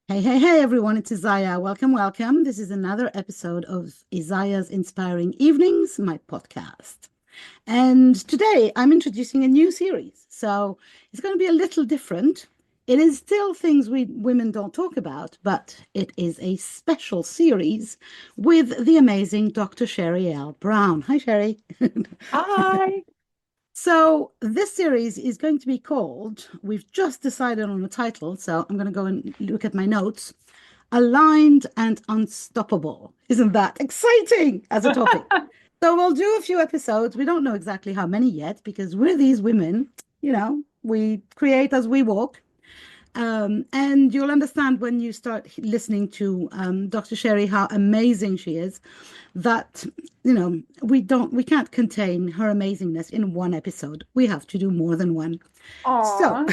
Hey, hey, hey, everyone, it's Isaiah. Welcome, welcome. This is another episode of Isaiah's Inspiring Evenings, my podcast. And today I'm introducing a new series. So it's going to be a little different. It is still things we women don't talk about, but it is a special series with the amazing Dr. Sheri Elle Brown. Hi, Sheri. Hi. So this series is going to be called, we've just decided on a title, so I'm going to go and look at my notes. Aligned and Unstoppable. Isn't that exciting as a topic? So we'll do a few episodes. We don't know exactly how many yet because we're these women, we create as we walk. And you'll understand when you start listening to Dr. Sheri how amazing she is, that we can't contain her amazingness in one episode. We have to do more than one. So,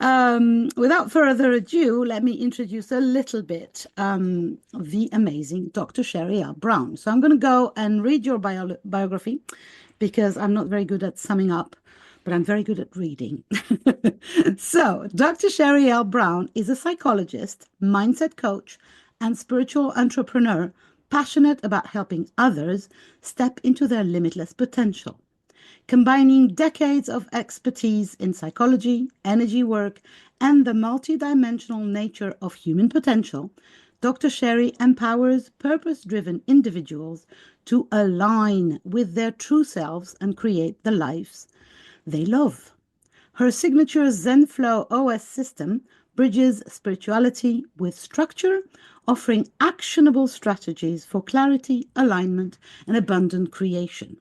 Aw. without further ado, let me introduce a little bit the amazing Dr. Sheri Elle Brown. So I'm going to go and read your biography because I'm not very good at summing up, but I'm very good at reading. So, Dr. Sheri Elle Brown is a psychologist, mindset coach, and spiritual entrepreneur passionate about helping others step into their limitless potential. Combining decades of expertise in psychology, energy work, and the multidimensional nature of human potential, Dr. Sheri empowers purpose driven individuals to align with their true selves and create the lives they love. Her signature ZenFlow OS system bridges spirituality with structure, offering actionable strategies for clarity, alignment, and abundant creation.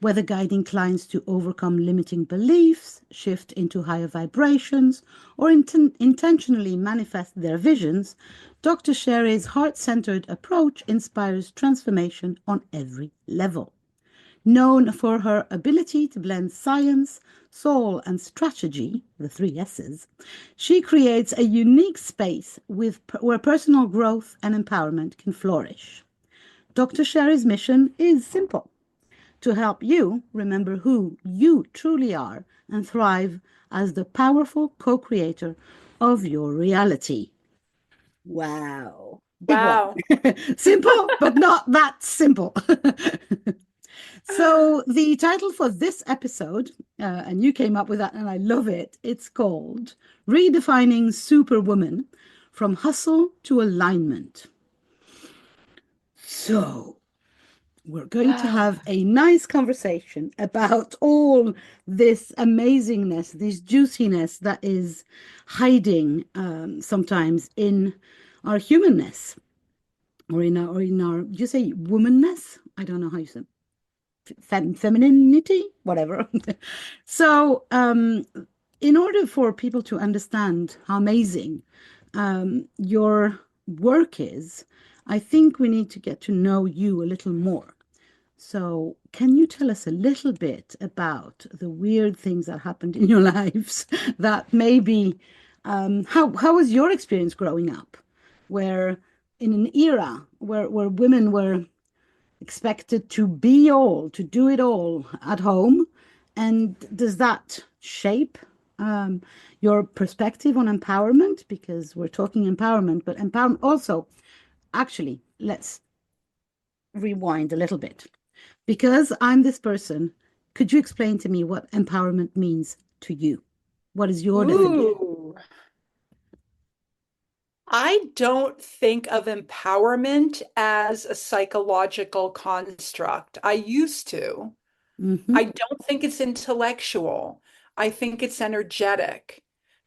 Whether guiding clients to overcome limiting beliefs, shift into higher vibrations, or intentionally manifest their visions, Dr. Sheri's heart centered approach inspires transformation on every level. Known for her ability to blend science, soul, and strategy, the three S's, she creates a unique space where personal growth and empowerment can flourish. Dr. Sheri's mission is simple: to help you remember who you truly are and thrive as the powerful co creator of your reality. Wow. Big one. Wow. Simple, but not that simple. So, the title for this episode, and you came up with that, and I love it, it's called Redefining Superwoman from Hustle to Alignment. So, we're going to have a nice conversation about all this amazingness, this juiciness that is hiding sometimes in our humanness or in our, do you say womanness? I don't know how you say femininity, whatever. So, in order for people to understand how amazing your work is, I think we need to get to know you a little more. So, can you tell us a little bit about the weird things that happened in your lives that maybe how was your experience growing up, where in an era where women were expected to be all, to do it all at home, and does that shape um, your perspective on empowerment? Because we're talking empowerment, but empowerment also, actually, let's rewind a little bit because I'm this person. Could you explain to me what empowerment means to you? What is your definition? Ooh. I don't think of empowerment as a psychological construct. I used to. Hmm. I don't think it's intellectual. I think it's energetic.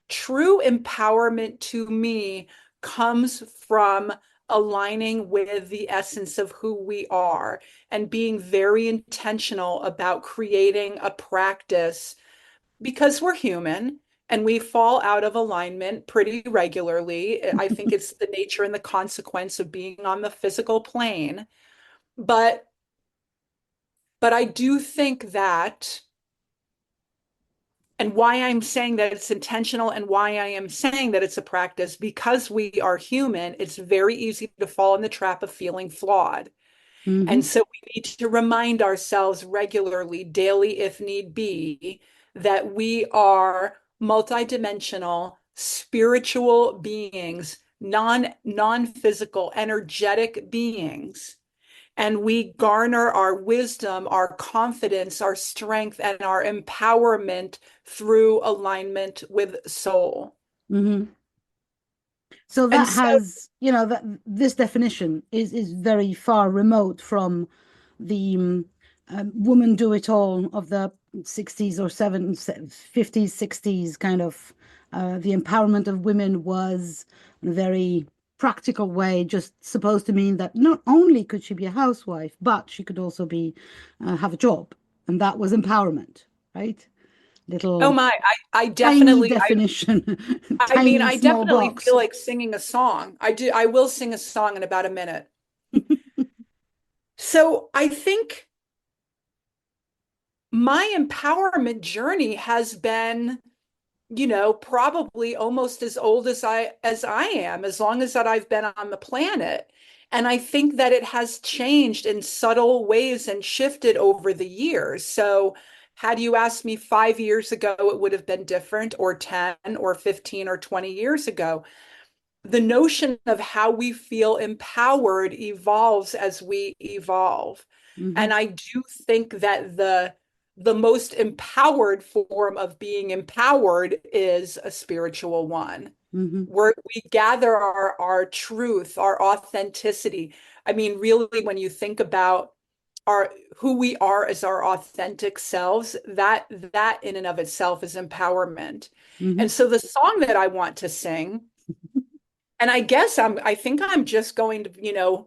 True empowerment to me comes from aligning with the essence of who we are and being very intentional about creating a practice because we're human and we fall out of alignment pretty regularly. I think it's the nature and the consequence of being on the physical plane. But but I do think that, and why I'm saying that it's intentional and why I am saying that it's a practice, because we are human, it's very easy to fall in the trap of feeling flawed. Hmm. And so we need to remind ourselves regularly, daily if need be, that we are multidimensional, spiritual beings, non-physical, energetic beings. And we garner our wisdom, our confidence, our strength, and our empowerment through alignment with soul. Hmm. So And that so, has, that this definition is very far remote from the woman do it all of the 60s or 70s, 50s, 60s kind of. The empowerment of women was in a very practical way, just supposed to mean that not only could she be a housewife, but she could also be have a job, and that was empowerment, right? oh Little my, I tiny definitely, definition, I mean, tiny I small definitely box. feel like singing a song. I do, I will sing a song in about a minute. So I think my empowerment journey has been, probably almost as old as I am, as long as that I've been on the planet. And I think that it has changed in subtle ways and shifted over the years. So had you asked me 5 years ago, it would have been different, or 10 or 15 or 20 years ago. The notion of how we feel empowered evolves as we evolve. Hmm. And I do think that the most empowered form of being empowered is a spiritual one, Hmm. where we gather our truth, our authenticity. I mean, really, when you think about our who we are as our authentic selves, that in and of itself is empowerment. Hmm. And so the song that I want to sing, and I think I'm just going to,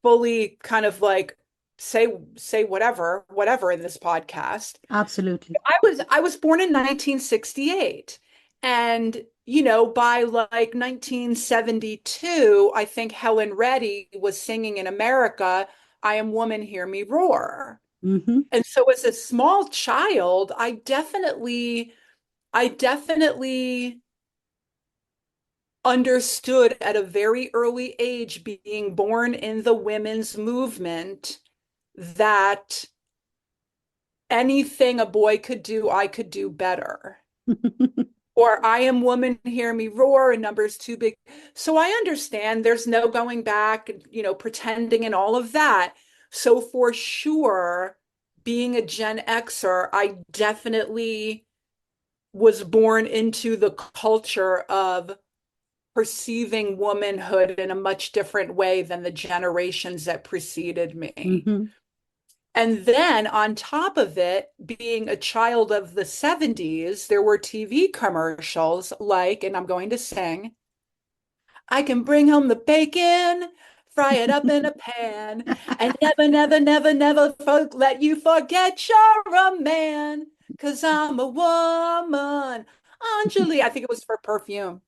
fully kind of like say whatever in this podcast. Absolutely. I was born in 1968, and by like 1972, I think Helen Reddy was singing in America, I am woman, hear me roar. Hmm. And so as a small child, I definitely understood at a very early age, being born in the women's movement, that anything a boy could do, I could do better. Or I am woman, hear me roar, and numbers too big. So I understand there's no going back, pretending and all of that. So for sure, being a Gen Xer, I definitely was born into the culture of perceiving womanhood in a much different way than the generations that preceded me. Hmm. And then on top of it, being a child of the 70s, there were TV commercials like, and I'm going to sing, I can bring home the bacon, fry it up in a pan, and never, never, never, never let you forget you're a man, 'cause I'm a woman. Anjali, I think it was for perfume.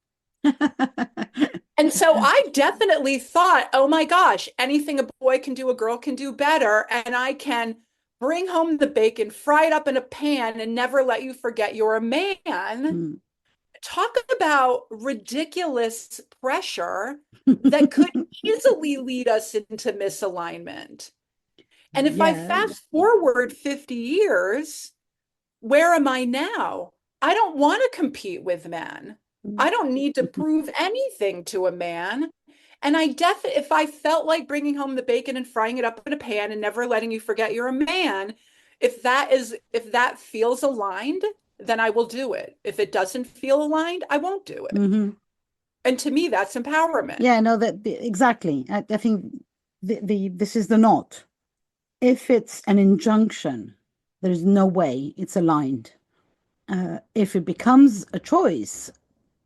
And so I definitely thought, oh my gosh, anything a boy can do, a girl can do better. And I can bring home the bacon, fry it up in a pan, and never let you forget you're a man. Talk about ridiculous pressure that could easily lead us into misalignment. And if I Yeah. fast forward 50 years, where am I now? I don't want to compete with men. I don't need to prove anything to a man. And if I felt like bringing home the bacon and frying it up in a pan and never letting you forget you're a man, if that feels aligned, then I will do it. If it doesn't feel aligned, I won't do it. Hmm. And to me, that's empowerment. Yeah, no, exactly. I think this is the knot. If it's an injunction, there's no way it's aligned. If it becomes a choice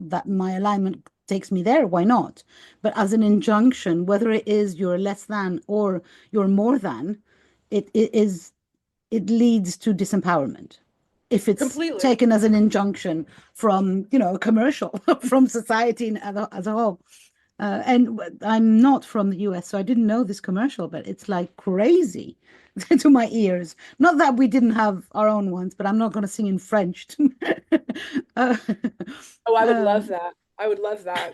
that my alignment takes me there, why not? But as an injunction, whether it is you're less than or you're more than, it leads to disempowerment. If it's Completely. taken as an injunction from, a commercial, from society as a whole. And I'm not from the US, so I didn't know this commercial, but it's like crazy to my ears. Not that we didn't have our own ones, but I'm not going to sing in French. uh, Oh, I would love um, that. I would love that.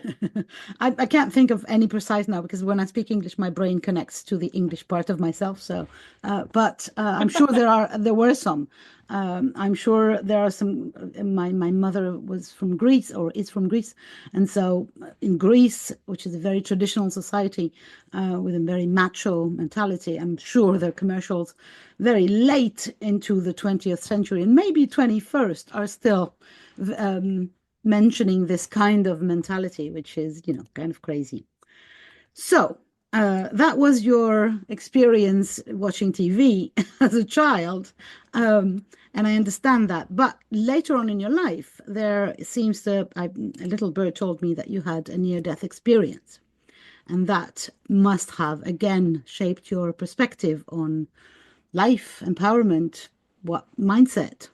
I can't think of any precise now because when I speak English, my brain connects to the English part of myself. So, but I'm sure there were some. I'm sure there are some. My mother was from Greece or is from Greece, and so in Greece, which is a very traditional society with a very macho mentality, I'm sure their commercials very late into the 20th century and maybe 21st are still mentioning this kind of mentality, which is, kind of crazy. So, that was your experience watching TV as a child. And I understand that. But later on in your life, there seems a little bird told me that you had a near-death experience. And that must have, again, shaped your perspective on life, empowerment, what mindset.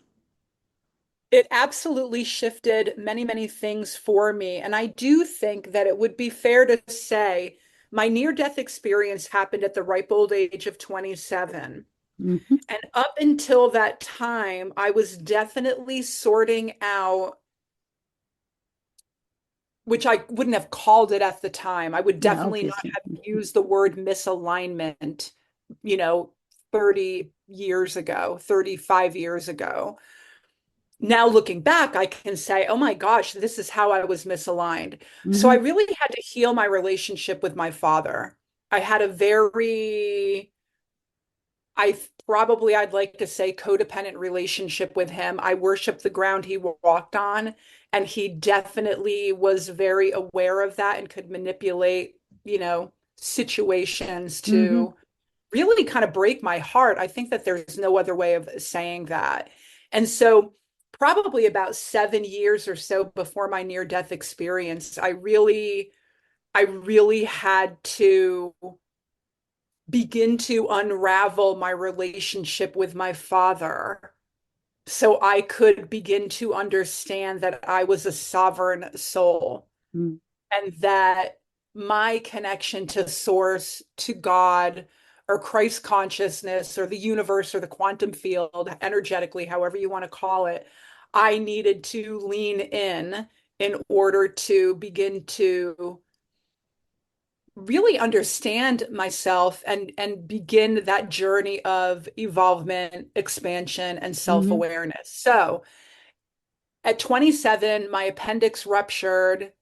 It absolutely shifted many, many things for me. And I do think that it would be fair to say my near-death experience happened at the ripe old age of 27. Hmm. And up until that time, I was definitely sorting out, which I wouldn't have called it at the time. I would Yeah, definitely not obviously. have used the word misalignment, you know, 30 years ago, 35 years ago. Now looking back, I can say, oh my gosh, this is how I was misaligned. So I Hmm. really had to heal my relationship with my father. I had a very, I'd like to say, codependent relationship with him. I worshiped the ground he walked on, and he definitely was very aware of that and could manipulate, situations Hmm. to really kind of break my heart. I think that there's no other way of saying that. And so, probably about 7 years or so before my near-death experience, I really had to begin to unravel my relationship with my father so I could begin to understand that I was a sovereign soul and that my connection to source, to God, or Christ consciousness, or the universe, or the quantum field, energetically, however you want to call it, I needed to lean in order to begin to really understand myself and begin that journey of evolvement, expansion, and Hmm. self-awareness. So at 27, my appendix ruptured.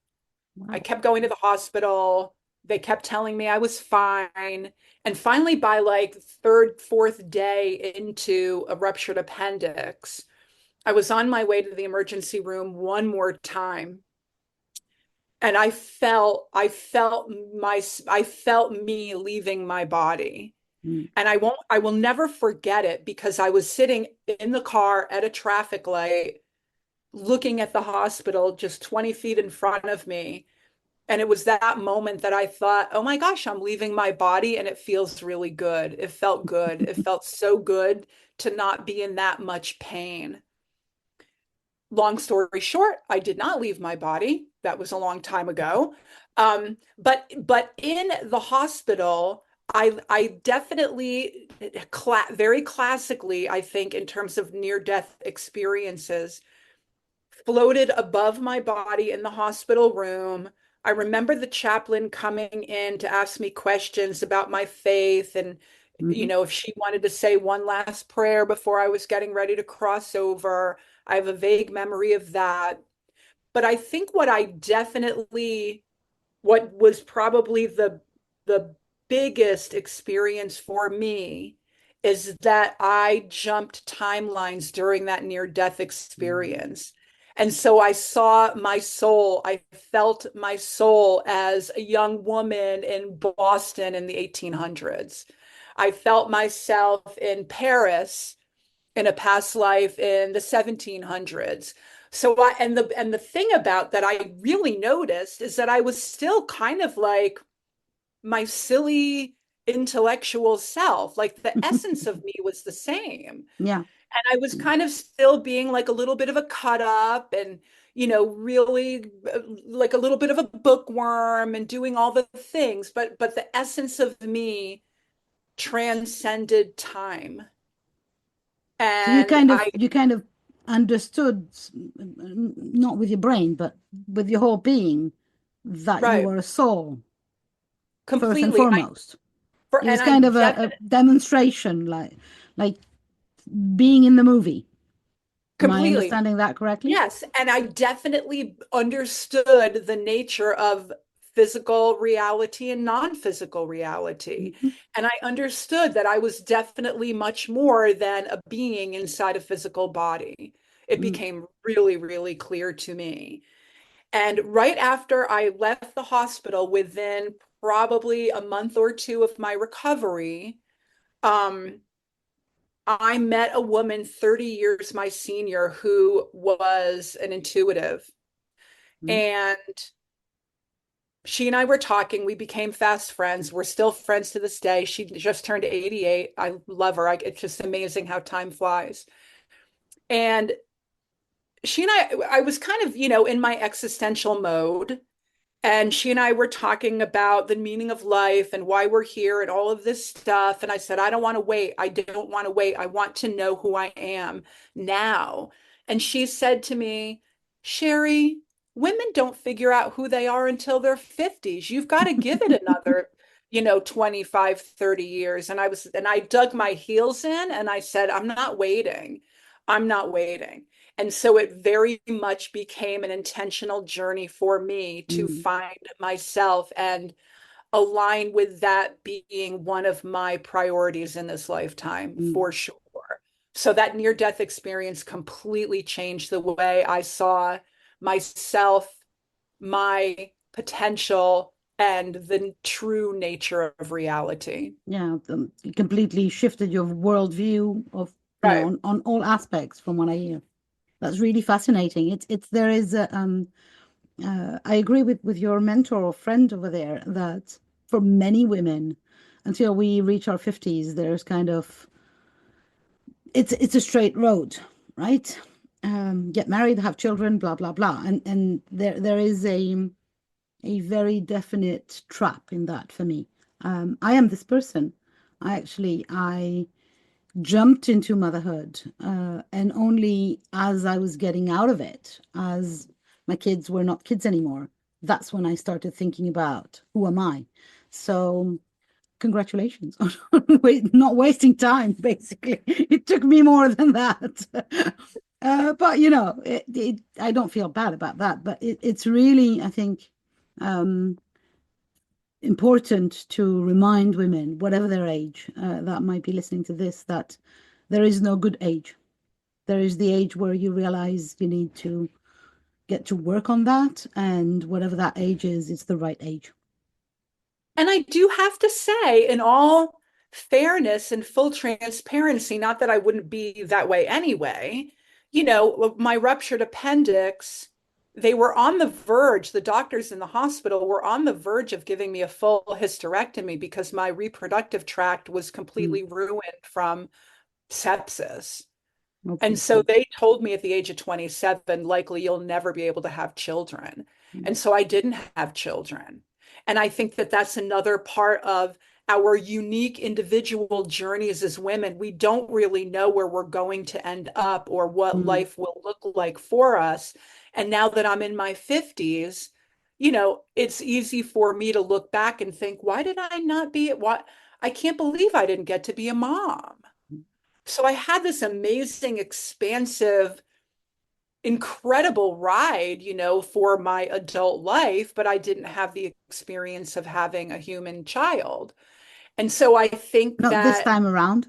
I Wow. kept going to the hospital. They kept telling me I was fine. And finally, by like third, fourth day into a ruptured appendix, I was on my way to the emergency room one more time. And I felt me leaving my body. Mm. And I will never forget it because I was sitting in the car at a traffic light looking at the hospital just 20 feet in front of me. And it was that moment that I thought, oh my gosh, I'm leaving my body and it feels really good. It felt good. It felt so good to not be in that much pain. Long story short, I did not leave my body. That was a long time ago. But in the hospital, I definitely very classically, I think, in terms of near-death experiences, floated above my body in the hospital room. I remember the chaplain coming in to ask me questions about my faith and, Hmm. if she wanted to say one last prayer before I was getting ready to cross over. I have a vague memory of that. But I think what was probably the biggest experience for me is that I jumped timelines during that near death experience. And so I felt my soul as a young woman in Boston in the 1800s. I felt myself in Paris in a past life in the 1700s. And the thing about that I really noticed is that I was still kind of like my silly intellectual self. Like the essence of me was the same. Yeah. And I was kind of still being like a little bit of a cut up and, really like a little bit of a bookworm and doing all the things. But the essence of me transcended time. So you And kind of I, you kind of understood, not with your brain, but with your whole being, that you right, were a soul first and completely. foremost. It was And I kind of a definitely, demonstration, like being in the movie. Am I Completely. understanding that correctly? Yes, and I definitely understood the nature of physical reality and non-physical reality. Mhm. And I understood that I was definitely much more than a being inside a physical body. It Mm, became really, really clear to me. And right after I left the hospital, within probably a month or two of my recovery, um, I met a woman 30 years my senior who was an intuitive. mm, And she and I were talking. We became fast friends. We're still friends to this day. She just turned 88. I love her. It's just amazing how time flies. And she and I was kind of, in my existential mode. And she and I were talking about the meaning of life and why we're here and all of this stuff. And I said, I don't want to wait. I don't want to wait. I want to know who I am now. And she said to me, Sheri, women don't figure out who they are until their 50s. You've got to give it another, 25, 30 years. And I dug my heels in and I said, I'm not waiting. I'm not waiting. And so it very much became an intentional journey for me to mm, find myself and align with that being one of my priorities in this lifetime, mm. for sure. So that near-death experience completely changed the way I saw myself, my potential, and the true nature of reality. Yeah, it completely shifted your worldview of, Right. on all aspects from what I hear. That's really fascinating. There is a, I agree with your mentor or friend over there that for many women, until we reach our 50s, there's kind of, it's a straight road, right? Get married, have children, blah, blah, blah. And there is a very definite trap in that for me. I am this person. I jumped into motherhood, and only as I was getting out of it, as my kids were not kids anymore, that's when I started thinking about who am I. So congratulations on not wasting time, basically. It took me more than that. But I don't feel bad about that. But it's really, I think, um, important to remind women, whatever their age, that might be listening to this, that there is no good age. There is the age where you realize you need to get to work on that, and whatever that age is, it's the right age. And I do have to say, in all fairness and full transparency, not that I wouldn't be that way anyway, my ruptured appendix, they were on the verge, the doctors in the hospital were on the verge of giving me a full hysterectomy because my reproductive tract was Mm, completely ruined from sepsis. And so obviously. they told me at the age of 27, likely you'll never be able to have children. Mm, And so I didn't have children. And I think that that's another part of our unique individual journeys as women. We don't really know where we're going to end up or what mm, life will look like for us. And now that I'm in my 50s, it's easy for me to look back and think, why did I not be what I can't believe I didn't get to be a mom. mm. So I had this amazing, expansive, incredible ride, for my adult life, but I didn't have the experience of having a human child. And so I think Not this that, time around.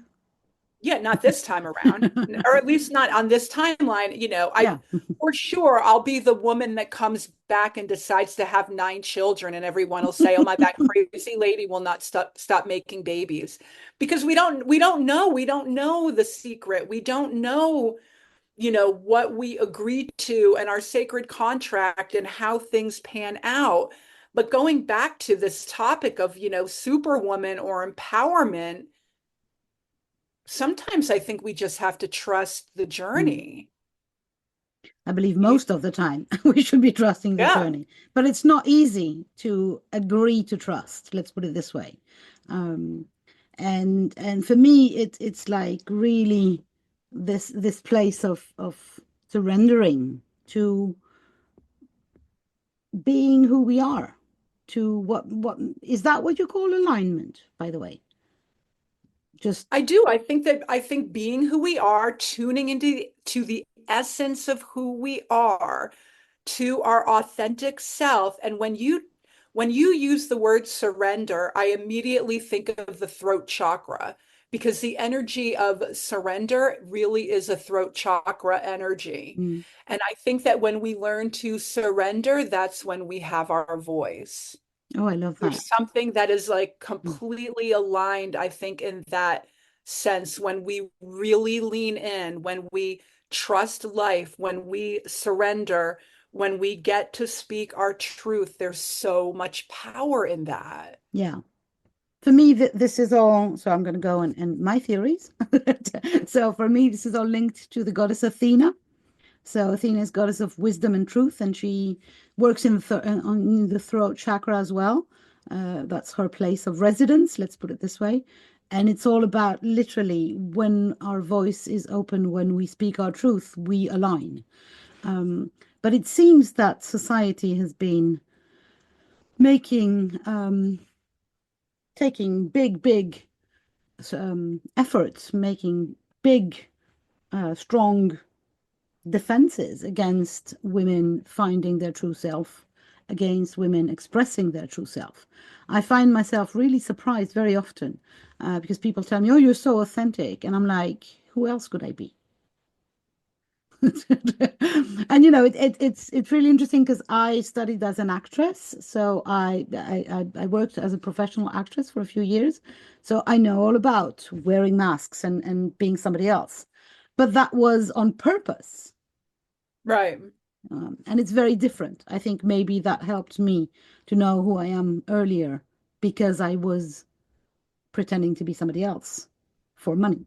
yeah, not this time around, or at least not on this timeline. Yeah. For sure, I'll be the woman that comes back and decides to have 9 children, and everyone will say, "Oh my, that crazy lady will not stop making babies," because we don't know the secret. We don't know, what we agreed to and our sacred contract and how things pan out. But going back to this topic of, superwoman or empowerment, sometimes I think we just have to trust the Mm. journey. I believe You- most of the time we should be trusting the Yeah. journey, but it's not easy to agree to trust. Let's put it this way. Um, and for me, it's like really this place of surrendering to being who we are, to what is that what you call alignment, by the way? Just I do. I think being who we are, tuning into to the essence of who we are to our authentic self. And when you use the word surrender, I immediately think of the throat chakra, because the energy of surrender really is a throat chakra energy. Mm. And I think that when we learn to surrender, that's when we have our voice. Oh, I love There's that. something that is like Mm. completely aligned, I think, in that sense, when we really lean in, when we trust life, when we surrender, when we get to speak our truth. There's so much power in that. Yeah. For me, this is all, so I'm going to go and my theories. So for me, this is all linked to the goddess Athena. So Athena is goddess of wisdom and truth, and she works on the throat chakra as well. That's her place of residence, let's put it this way. And it's all about literally when our voice is open, when we speak our truth, we align. Um, but it seems that society has been making, taking big efforts, making big, strong defenses against women finding their true self, against women expressing their true self. I find myself really surprised very often because people tell me, "Oh, you're so authentic," and I'm like, "Who else could I be?" And it's really interesting because I studied as an actress, so I worked as a professional actress for a few years, so I know all about wearing masks and being somebody else, but that was on purpose. Right. And it's very different. I think maybe that helped me to know who I am earlier because I was pretending to be somebody else for money,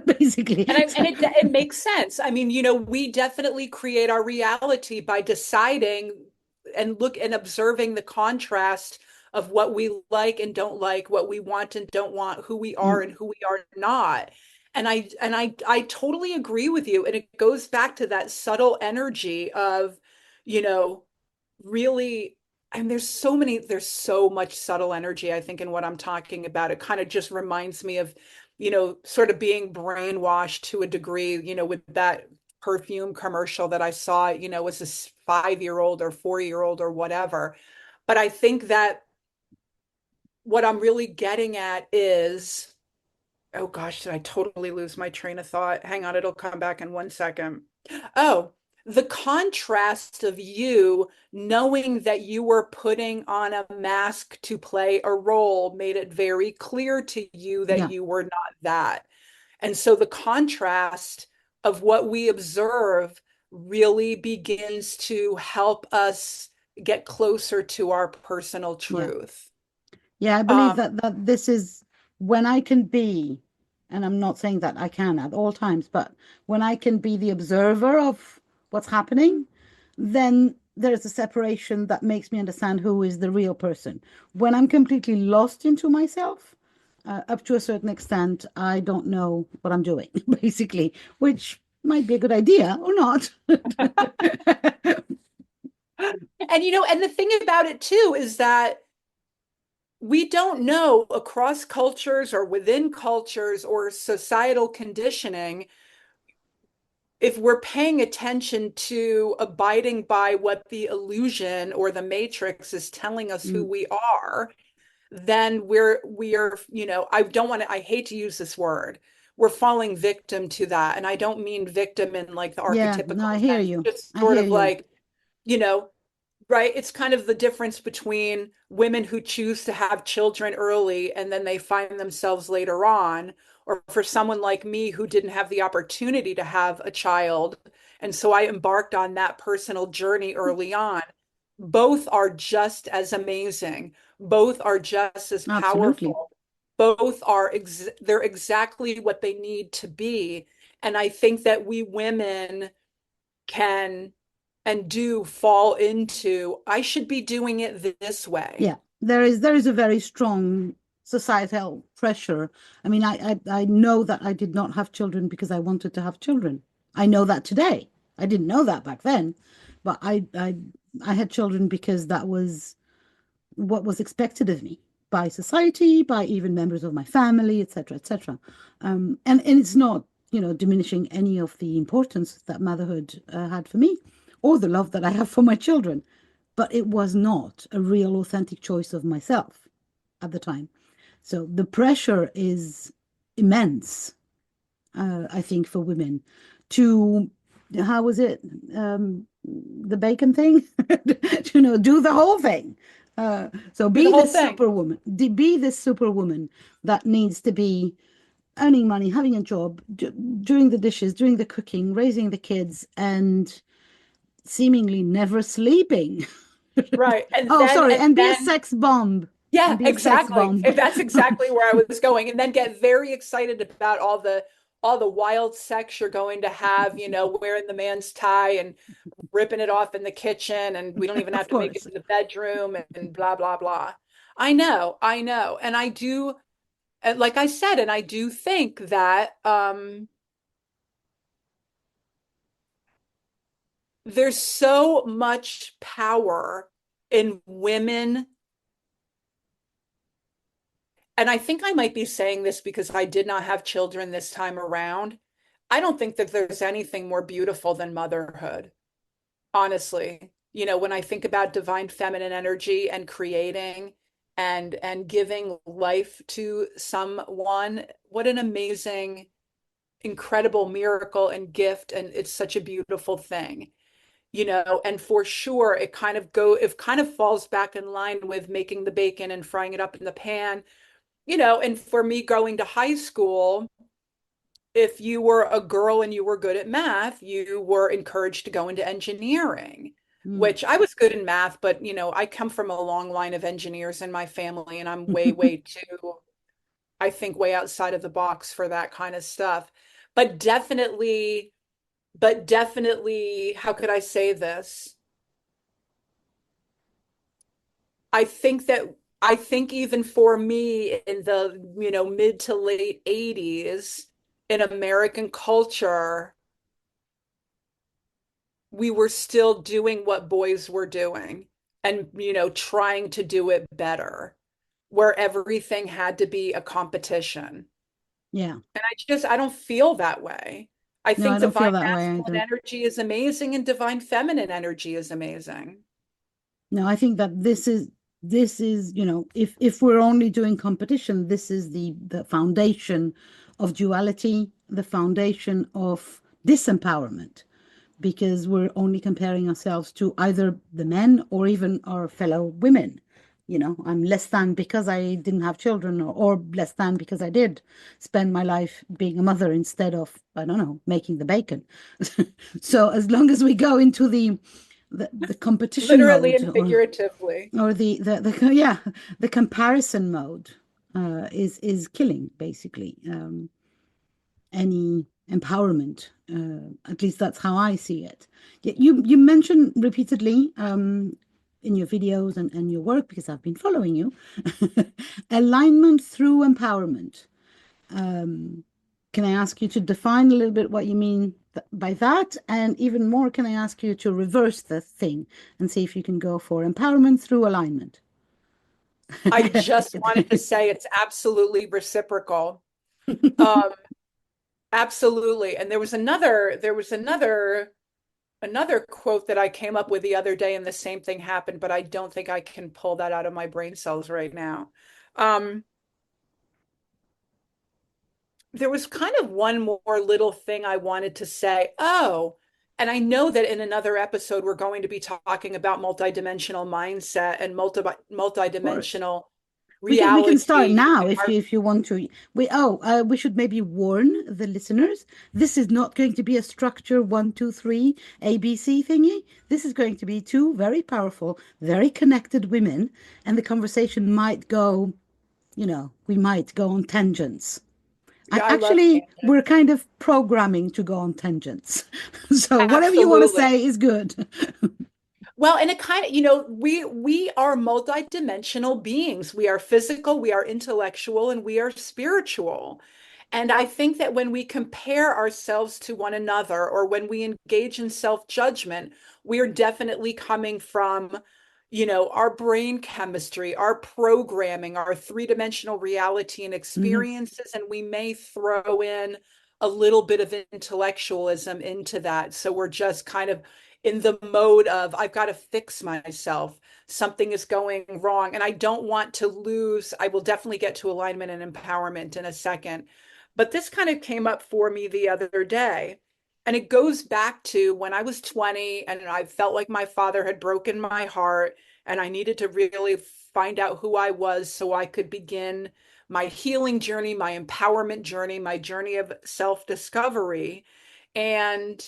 basically. And it makes sense. I mean, we definitely create our reality by deciding and look and observing the contrast of what we like and don't like, what we want and don't want, who we are and Mm, who we are not. And I totally agree with you. And it goes back to that subtle energy of, you know, really, and there's so much subtle energy, I think, in what I'm talking about. It kind of just reminds me of, sort of being brainwashed to a degree, with that perfume commercial that I saw, was this 5-year-old or 4-year-old or whatever. But I think that what I'm really getting at is, oh gosh, did I totally lose my train of thought? Hang on, it'll come back in 1 second. Oh, the contrast of you knowing that you were putting on a mask to play a role made it very clear to you that yeah, you were not that. And so the contrast of what we observe really begins to help us get closer to our personal yeah. truth. Yeah, I believe Um, that this is when I can be, and I'm not saying that I can at all times, but when I can be the observer of what's happening, then there's a separation that makes me understand who is the real person. When I'm completely lost into myself, up to a certain extent, I don't know what I'm doing, basically, which might be a good idea or not. and the thing about it too is that we don't know across cultures or within cultures or societal conditioning if we're paying attention to abiding by what the illusion or the matrix is telling us who Mm, we are. Then we are, I hate to use this word. We're falling victim to that. And I don't mean victim in like the yeah, no, I archetypical hear sense, you. just I sort hear of you. like, you know, right? It's kind of the difference between women who choose to have children early and then they find themselves later on, or for someone like me who didn't have the opportunity to have a child. And so I embarked on that personal journey early on. Both are just as amazing. Both are just as Absolutely. powerful. Both are, they're exactly what they need to be. And I think that we women can and do fall into, I should be doing it this way. Yeah, there is a very strong societal pressure. I mean, I know that I did not have children because I wanted to have children. I know that today. I didn't know that back then, but I had children because that was what was expected of me by society, by even members of my family, etc., etc. And it's not. diminishing any of the importance that motherhood had for me or the love that I have for my children. But it was not a real authentic choice of myself at the time. So the pressure is immense, I think, for women to, how was it, the bacon thing? Do the whole thing. So Do the be whole this thing. superwoman, be this superwoman that needs to be earning money, having a job, doing the dishes, doing the cooking, raising the kids, and seemingly never sleeping. Right. Oh, sorry, and be a Then sex bomb. And yeah, be a sex exactly. bomb. That's exactly where I was going. And then get very excited about all the wild sex you're going to have, wearing the man's tie and ripping it off in the kitchen, and we don't even have Of to make it course. in the bedroom and blah blah blah. I know. And I do, like I said, and I do think that there's so much power in women. And I think I might be saying this because I did not have children this time around. I don't think that there's anything more beautiful than motherhood, honestly. When I think about divine feminine energy and creating and giving life to someone, what an amazing, incredible miracle and gift. And it's such a beautiful thing. And for sure it kind of falls back in line with making the bacon and frying it up in the pan. And for me going to high school, if you were a girl and you were good at math, you were encouraged to go into engineering, Mm. which I was good in math, but I come from a long line of engineers in my family, and I'm way, way too, I think, way outside of the box for that kind of stuff. But definitely, how could I say this? I think that I think even for me in the, mid to late 80s in American culture, we were still doing what boys were doing and, trying to do it better, where everything had to be a competition. Yeah. And I don't feel that way. I No, I think don't feel divine that way masculine either. energy is amazing and divine feminine energy is amazing. No, I think that this is, if we're only doing competition, this is the foundation of duality, the foundation of disempowerment, because we're only comparing ourselves to either the men or even our fellow women. I'm less than because I didn't have children, or less than because I did spend my life being a mother instead of, I don't know, making the bacon. So as long as we go into the competition Literally mode, and figuratively. or the yeah, the comparison mode, is killing basically any empowerment. At least that's how I see it. You mentioned repeatedly, in your videos and your work, because I've been following you, alignment through empowerment. Can I ask you to define a little bit what you mean by that? And even more, can I ask you to reverse the thing and see if you can go for empowerment through alignment? I just wanted to say it's absolutely reciprocal. Um, Absolutely. And there was another quote that I came up with the other day, and the same thing happened, but I don't think I can pull that out of my brain cells right now. Um, there was kind of one more little thing I wanted to say. Oh, and I know that in another episode we're going to be talking about multidimensional mindset and Of course. multidimensional We can start reality. now if you want to. We should maybe warn the listeners. This is not going to be a structure 1, 2, 3 ABC thingy. This is going to be two very powerful, very connected women, and the conversation might go. We might go on tangents. And Yeah, I love actually, we're tangents. kind of programming to go on tangents. So whatever you want to Absolutely. say is good. Well, and it kind of, we are multidimensional beings. We are physical, we are intellectual, and we are spiritual. And I think that when we compare ourselves to one another or when we engage in self-judgment, we are definitely coming from, our brain chemistry, our programming, our three-dimensional reality and Mhm. experiences, and we may throw in a little bit of intellectualism into that. So we're just kind of in the mode of, I've got to fix myself. Something is going wrong. And I don't want to lose. I will definitely get to alignment and empowerment in a second. But this kind of came up for me the other day. And it goes back to when I was 20 and I felt like my father had broken my heart and I needed to really find out who I was so I could begin my healing journey, my empowerment journey, my journey of self-discovery. And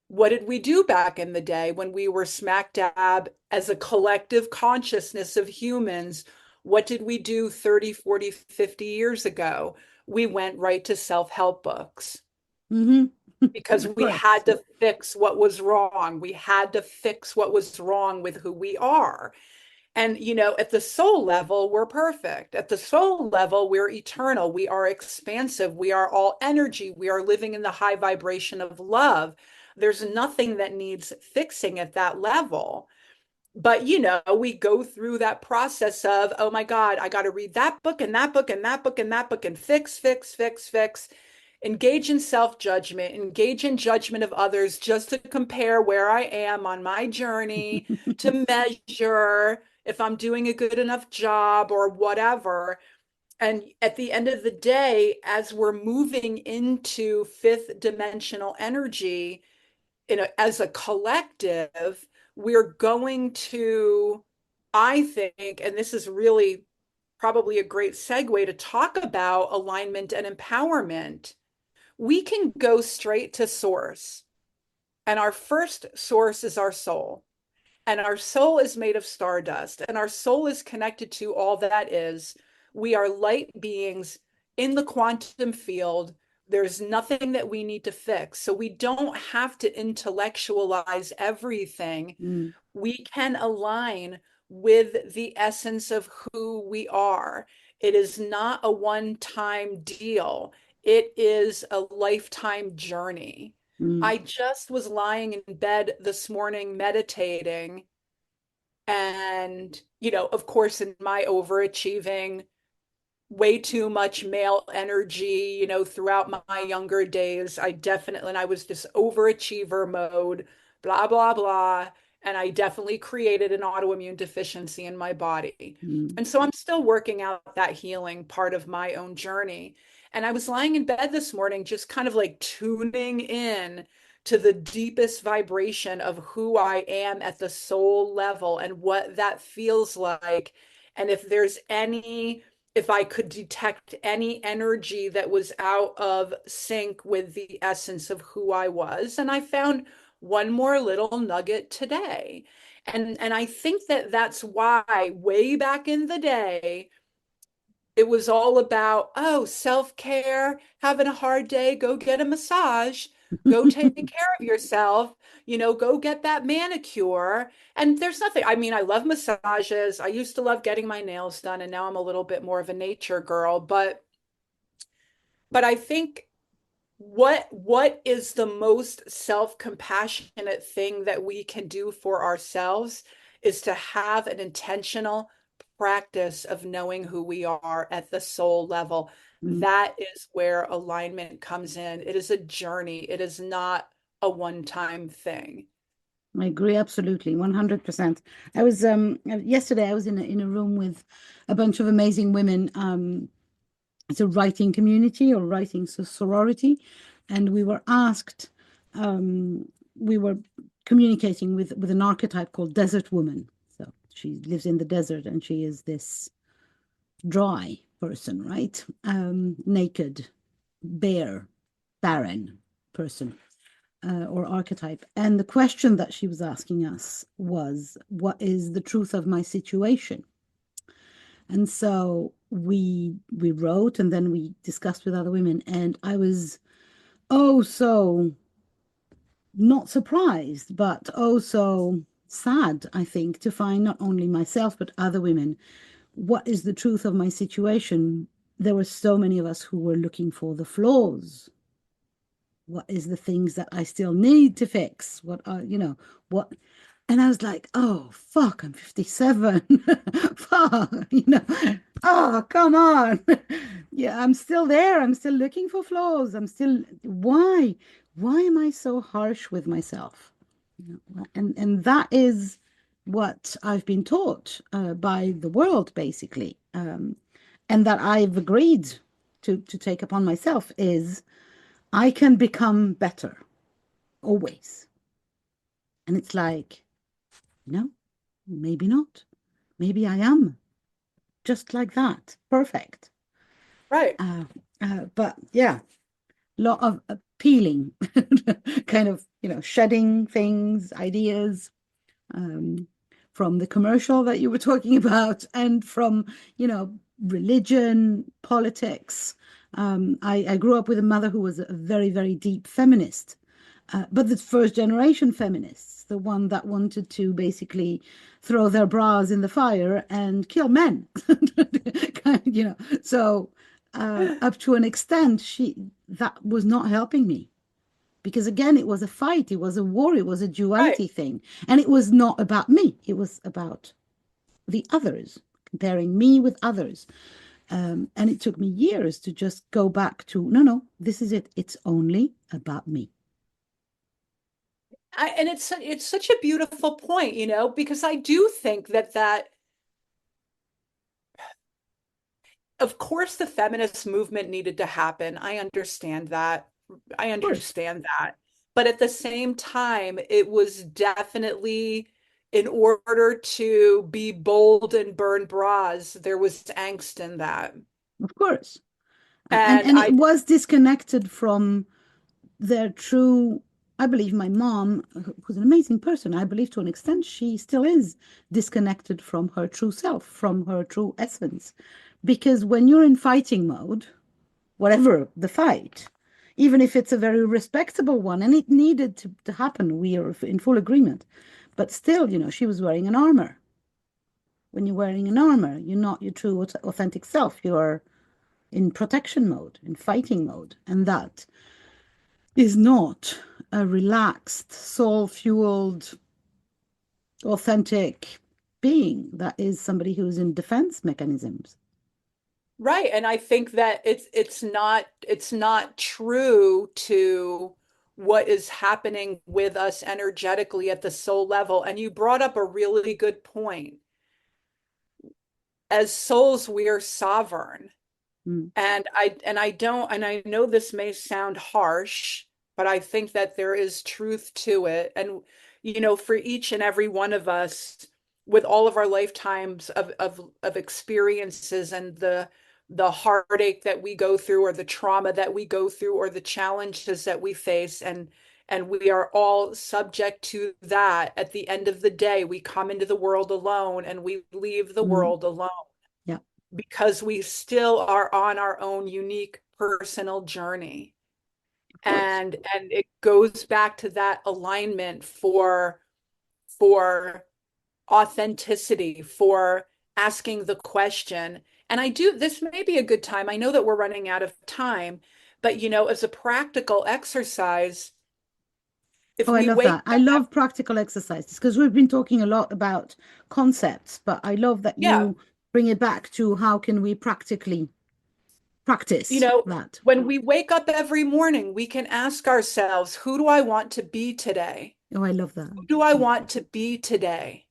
what did we do back in the day when we were smack dab as a collective consciousness of humans? What did we do 30, 40, 50 years ago? We went right to self-help books Hmm. because Of we course. had to fix what was wrong. We had to fix what was wrong with who we are. And, at the soul level, we're perfect. At the soul level, we're eternal. We are expansive. We are all energy. We are living in the high vibration of love. There's nothing that needs fixing at that level. But, we go through that process of, oh my God, I got to read that book and that book and that book and that book and fix, fix, fix, fix. Engage in self-judgment, engage in judgment of others just to compare where I am on my journey, to measure if I'm doing a good enough job or whatever. And at the end of the day, as we're moving into fifth dimensional energy as a collective, we're going to, I think, and this is really probably a great segue to talk about alignment and empowerment. We can go straight to source. And our first source is our soul. And our soul is made of stardust. And our soul is connected to all that is. We are light beings in the quantum field. There's nothing that we need to fix. So we don't have to intellectualize everything. Mm, We can align with the essence of who we are. It is not a one-time deal. It is a lifetime journey. mm, I just was lying in bed this morning meditating. And, of course, in my overachieving, way too much male energy, throughout my younger days. And I was just overachiever mode, blah, blah, blah. And I definitely created an autoimmune deficiency in my body. mm, And so I'm still working out that healing part of my own journey. And I was lying in bed this morning, just kind of like tuning in to the deepest vibration of who I am at the soul level and what that feels like. And if I could detect any energy that was out of sync with the essence of who I was. And I found one more little nugget today. And I think that that's why way back in the day, it was all about, oh, self-care, having a hard day, go get a massage, go take care of yourself, go get that manicure. And there's nothing, I mean, I love massages. I used to love getting my nails done, and now I'm a little bit more of a nature girl. But I think what is the most self-compassionate thing that we can do for ourselves is to have an intentional practice of knowing who we are at the soul level. mm. That is where alignment comes in. It is a journey. It is not a one-time thing. I agree absolutely, 100%. I was yesterday I was in a room with a bunch of amazing women. It's a writing community or writing sorority, and we were asked, we were communicating with an archetype called Desert Woman. So she lives in the desert and she is this dry person, right? Naked, bare, barren person. Or archetype. And the question that she was asking us was, what is the truth of my situation? And so we wrote and then we discussed with other women. And I was oh so not surprised, but also sad, I think, to find not only myself but other women. What is the truth of my situation? There were so many of us who were looking for the flaws. What is the things that I still need to fix? What are, what? And I was like, oh, fuck, I'm 57. Fuck, Oh, come on. Yeah, I'm still there. I'm still looking for flaws. I'm still, why? Why am I so harsh with myself? And that is what I've been taught by the world, basically, and that I've agreed to take upon myself is I can become better always. And it's like, no, maybe not. Maybe I am just like that, perfect. Right, Uh, but yeah, lot of peeling, kind of, shedding things, ideas, um, from the commercial that you were talking about, and from, religion, politics. I grew up with a mother who was a very, very deep feminist, but the first generation feminists, the one that wanted to basically throw their bras in the fire and kill men. So up to an extent, that was not helping me because again, it was a fight, it was a war, it was a right. duality thing, and it was not about me. It was about the others, comparing me with others. And it took me years to just go back to no, no, this is it. It's only about me. And it's such a beautiful point, because I do think that of course the feminist movement needed to happen. I understand that. I Of course, understand that. But at the same time, it was definitely in order to be bold and burn bras, there was angst in that. of course. And And and it I, was disconnected from their true. I believe my mom, who's an amazing person, I believe to an extent she still is disconnected from her true self, from her true essence. Because when you're in fighting mode, whatever the fight, even if it's a very respectable one, and it needed to happen, we are in full agreement. But still, she was wearing an armor. When you're wearing an armor, you're not your true authentic self. You're in protection mode, in fighting mode. And that is not a relaxed, soul fueled, authentic being. That is somebody who's in defense mechanisms. right. And I think that it's not true to what is happening with us energetically at the soul level. And you brought up a really good point. As souls, we are sovereign. Mm, And I know this may sound harsh, but I think that there is truth to it. And for each and every one of us, with all of our lifetimes of experiences and the heartache that we go through, or the trauma that we go through, or the challenges that we face, and we are all subject to that. At the end of the day, we come into the world alone and we leave the mm, world alone, yeah, because we still are on our own unique personal journey. of course. And it goes back to that alignment for authenticity, for asking the question. And this may be a good time. I know that we're running out of time, but as a practical exercise, if Oh, I we love wake that. I up, love practical exercises because we've been talking a lot about concepts, but I love that yeah, you bring it back to how can we practically you practice know, that. when we wake up every morning, we can ask ourselves, who do I want to be today? Oh, I love that. Who do I Mm, want to be today?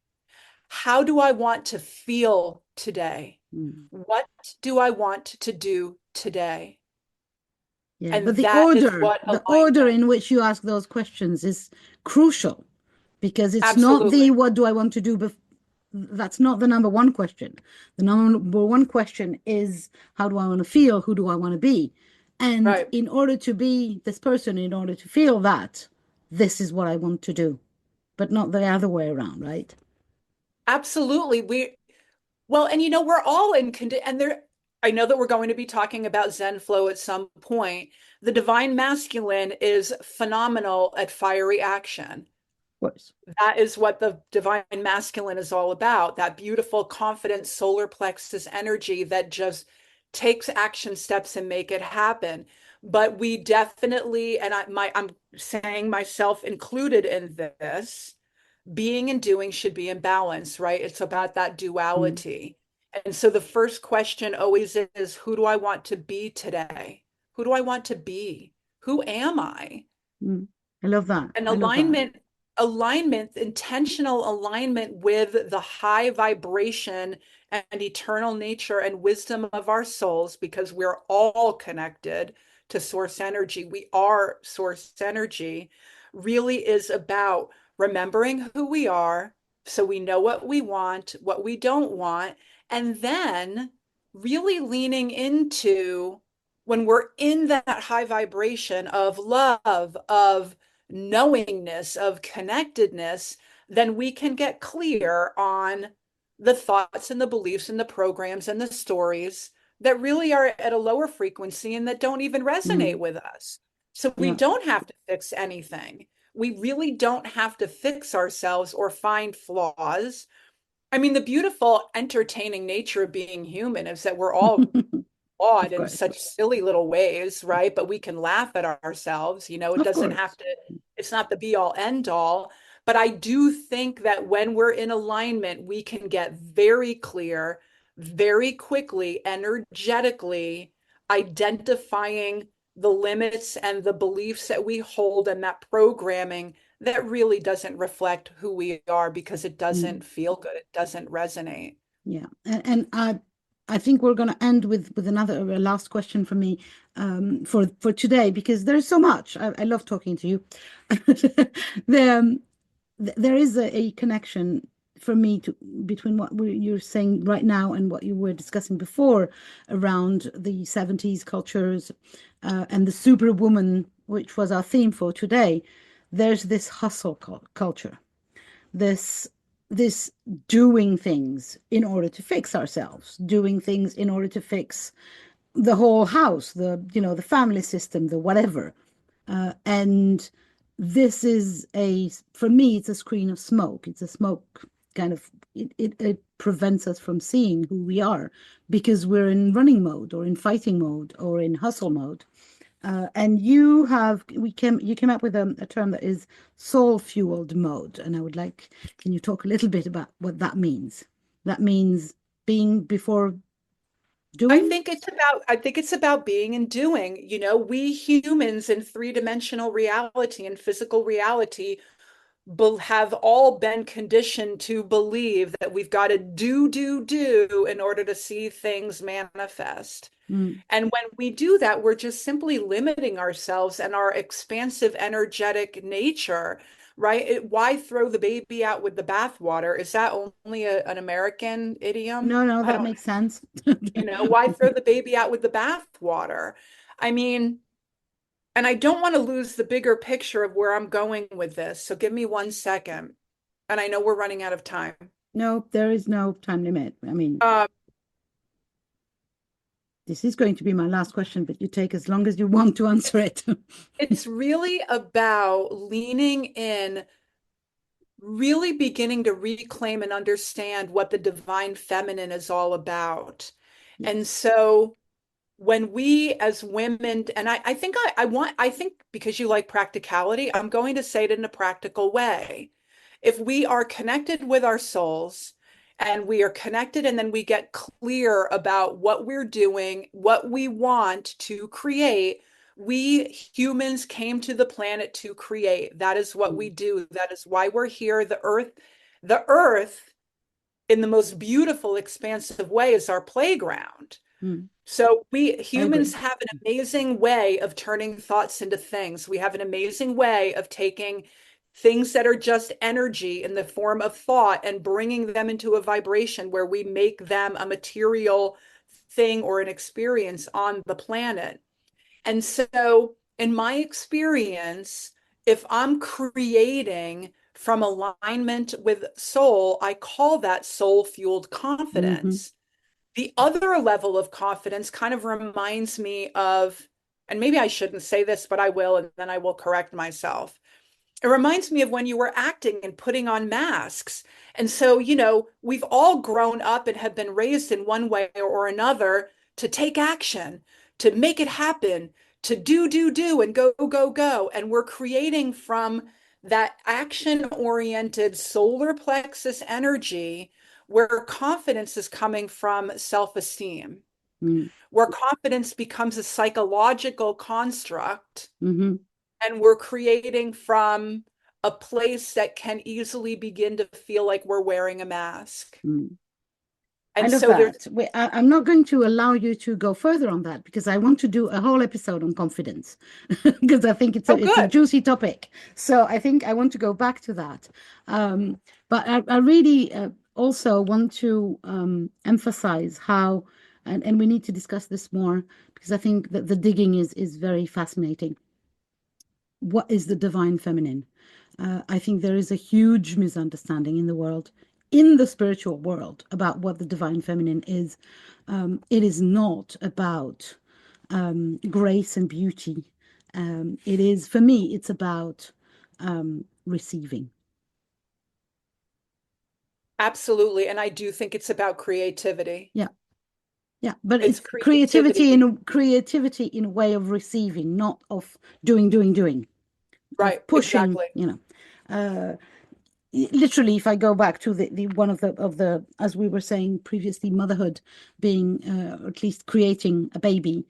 How do I want to feel today? mm. What do I want to do today? Yeah, And but the that is order, what the order alignment. in which you ask those questions is crucial because it's not Absolutely. the what do I want to do, but that's not the number one question. The number one question is how do I want to feel? Who do I want to be? And Right. in order to be this person, in order to feel that, this is what I want to do, but not the other way around, right? Absolutely. Well, and we're all in and there, I know that we're going to be talking about ZenFlow at some point. The divine masculine is phenomenal at fiery action. Of course. That is what the divine masculine is all about. That beautiful, confident solar plexus energy that just takes action steps and make it happen. But we definitely, and I'm saying myself included in this, being and doing should be in balance, right? It's about that Mm, duality. And so the first question always is, who do I want to be today? Who do I want to be? Who am I? Mm. I love that. And I love that. alignment, intentional alignment with the high vibration and eternal nature and wisdom of our souls, because we're all connected to source energy. We are source energy, really is about remembering who we are so we know what we want, what we don't want, and then really leaning into when we're in that high vibration of love, of knowingness, of connectedness, then we can get clear on the thoughts and the beliefs and the programs and the stories that really are at a lower frequency and that don't even resonate Mm. with us. So we Yeah. don't have to fix anything. We really don't have to fix ourselves or find flaws. I mean, the beautiful, entertaining nature of being human is that we're all odd Of in course. such silly little ways, right? But we can laugh at ourselves. It Of doesn't have course. to, it's not the be all end all. But I do think that when we're in alignment, we can get very clear, very quickly, energetically identifying the limits and the beliefs that we hold and that programming that really doesn't reflect who we are because it Mm. doesn't feel good. It doesn't resonate. Yeah. And I think we're going to end with another a last question for me for today because there's so much. I love talking to you. The, there is a connection for me between what you're saying right now and what you were discussing before around the 70s cultures and the superwoman, which was our theme for today. There's this hustle culture, this this doing things in order to fix ourselves, doing things in order to fix the whole house, the family system, the whatever. And this is for me, it's a screen of smoke. It's a smoke kind of, it prevents us from seeing who we are because we're in running mode or in fighting mode or in hustle mode. And you came up with a term that is soul fueled mode. And I would like, can you talk a little bit about what that means? That means being before doing? I think it's about being and doing. We humans in three-dimensional reality and physical reality have all been conditioned to believe that we've got to do in order to see things manifest. Mm. And when we do that, we're just simply limiting ourselves and our expansive, energetic nature, right? Why throw the baby out with the bathwater? Is that only an American idiom? No, no, I that don't makes sense. why throw the baby out with the bathwater? I mean, and I don't want to lose the bigger picture of where I'm going with this. So give me 1 second. And I know we're running out of time. No, there is no time limit. I mean, Um, this is going to be my last question, but you take as long as you want to answer it. it's really about leaning in, really beginning to reclaim and understand what the divine feminine is all about. And Yes. so when we as women, and I think because you like practicality, I'm going to say it in a practical way. If we are connected with our souls and we are connected, and then we get clear about what we're doing, what we want to create, we humans came to the planet to create. That is what we Mm. do. That is why we're here. The earth in the most beautiful, expansive way is our playground. Mm. So we I humans agree. have an amazing way of turning thoughts into things. We have an amazing way of taking things that are just energy in the form of thought and bringing them into a vibration where we make them a material thing or an experience on the planet. And so, in my experience, if I'm creating from alignment with soul, I call that soul fueled Hmm. confidence. The other level of confidence kind of reminds me of, and maybe I shouldn't say this, but I will, and then I will correct myself. It reminds me of when you were acting and putting on masks. And so, we've all grown up and have been raised in one way or another to take action, to make it happen, to do, and go. And we're creating from that action oriented solar plexus energy. where confidence is coming from self-esteem, mm, where confidence becomes a psychological construct, mm-hmm, and we're creating from a place that can easily begin to feel like we're wearing a mask. mm. I And love so there's, that. I'm not going to allow you to go further on that because I want to do a whole episode on confidence because I think oh, it's a good. juicy topic. So I think I want to go back to that. But I really also want to emphasize how, and we need to discuss this more because I think that the digging is very fascinating. What is the divine feminine? I think there is a huge misunderstanding in the world, in the spiritual world, about what the divine feminine is. It is not about grace and beauty. It is, for me, it's about receiving. Absolutely. And I do think it's about creativity. Yeah, yeah. But It's it's creativity creativity. creativity in a way of receiving, not of doing, of Right. pushing. Exactly. Uh, Literally, if I go back to the one of the, as we were saying previously, motherhood being at least creating a baby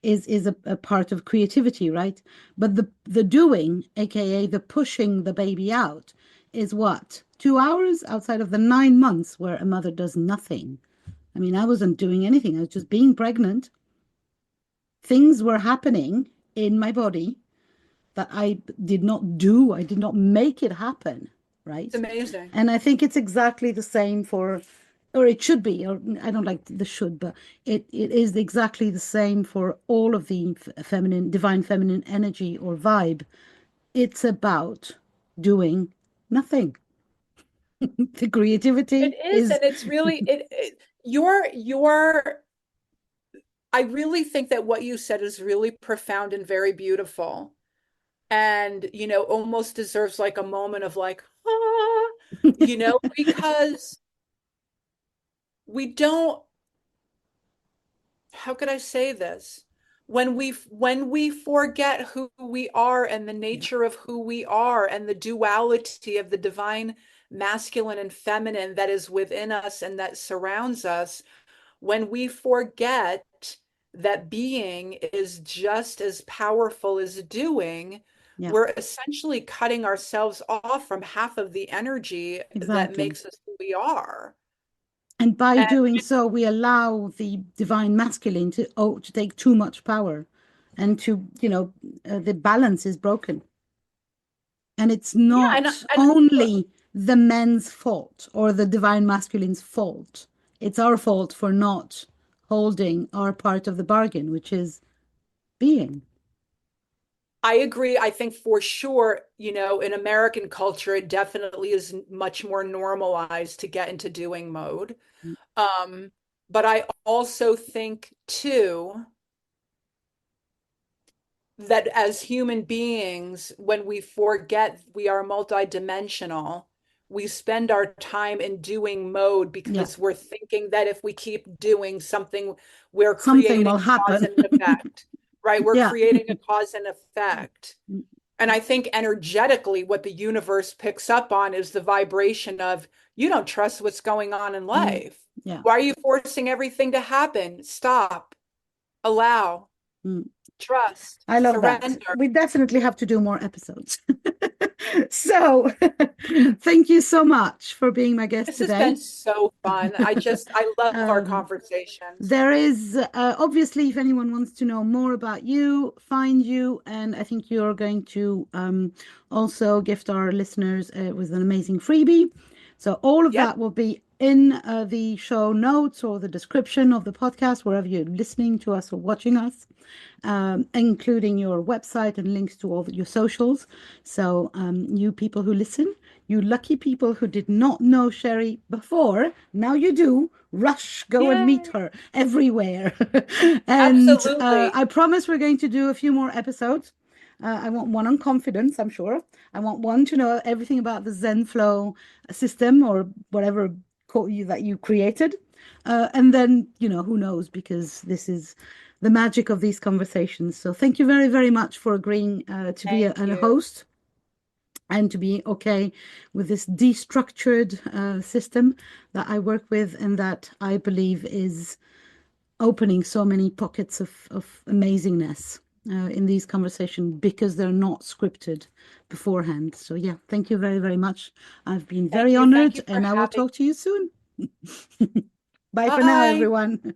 is a part of creativity, right? But the doing, aka the pushing the baby out, is what, 2 hours outside of the 9 months where a mother does nothing. I mean, I wasn't doing anything. I was just being pregnant. Things were happening in my body that I did not do. I did not make it happen, It's right? amazing. And I think it's exactly the same for, or it should be, or I don't like the should, but it is exactly the same for all of the feminine, divine feminine energy or vibe. It's about doing nothing. The It creativity is, is, and it's really your I really think that what you said is really profound and very beautiful. And, almost deserves like a moment of like, because we don't, how could I say this? When we forget who we are and the yeah, nature of who we are and the duality of the divine masculine and feminine that is within us and that surrounds us, when we forget that being is just as powerful as doing, yeah, we're essentially cutting ourselves off from half of the energy that exactly. makes us who we are. And by And doing so, we allow the divine masculine to take too much power, and the balance is broken. And it's yeah, and not only the men's fault or the divine masculine's fault. It's our fault for not holding our part of the bargain, which is being. I agree. I think for sure, in American culture, it definitely is much more normalized to get into doing mode. Um, but I also think too that as human beings, when we forget we are multidimensional, we spend our time in doing mode Yeah, because we're thinking that if we keep doing something, we're something creating will cause happen. and effect, right? We're Yeah. creating a cause and effect. And I think energetically, what the universe picks up on is the vibration of you don't trust what's going on in Mm, life. yeah. Why are you forcing everything to happen? Stop, allow, Mm. trust, I love that. surrender. We definitely have to do more episodes. So, thank you so much for being my guest This has today. been so fun. I love our Um, conversations. There is obviously, if anyone wants to know more about you, find you, and I think you're going to also gift our listeners with an amazing freebie. So all of Yep. that will be in the show notes or the description of the podcast, wherever you're listening to us or watching us, including your website and links to all your socials. So you people who listen, you lucky people who did not know Sheri before, now you do. Rush, go and meet Yay. her everywhere. And Absolutely. I promise we're going to do a few more episodes. I want one on confidence, I'm sure. I want one to know everything about the ZenFlow system or whatever that you created. And then, who knows, because this is the magic of these conversations. So thank you very, very much for agreeing to be Thank a you. host. and to be okay with this destructured system that I work with, and that I believe is opening so many pockets of amazingness in these conversations because they're not scripted beforehand. So yeah, thank you very, very much. I've been very Thank honored, you for and I will having. talk to you soon. Bye for now, Bye. everyone.